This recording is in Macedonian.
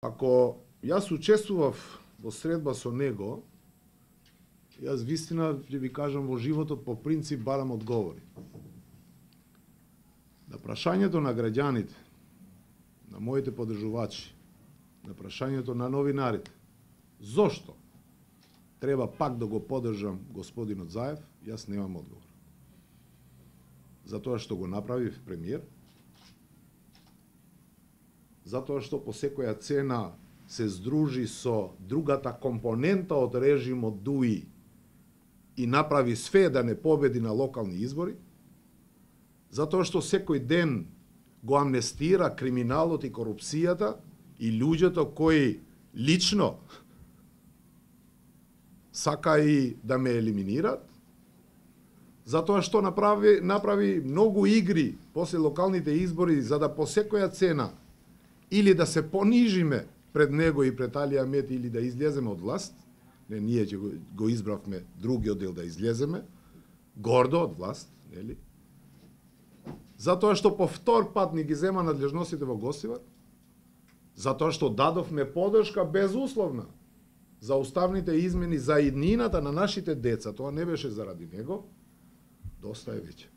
Ако јас учествував во средба со него, јас вистина ќе ви кажам во животот по принцип барам одговори. На прашањето на граѓаните, на моите поддржувачи, на прашањето на новинарите, зошто треба пак да го поддржам господинот Заев, јас немам одговор. Затоа што го направив премиер, затоа што по секоја цена се здружи со другата компонента од режимот ДУИ и направи све да не победи на локални избори, затоа што секој ден го амнестира криминалот и корупцијата и луѓето кои лично сака и да ме елиминират, затоа што направи многу игри после локалните избори за да по секоја цена или да се понижиме пред него и пред Али Ахмед или да излеземе од власт. Не, ние ќе го избравме другиот дел да излеземе, гордо од власт, нели? Затоа што по втор пат ни ги зема надлежностите во Гостивар, затоа што дадовме поддршка безусловна за уставните измени за иднината на нашите деца, тоа не беше заради него, доста е веќе.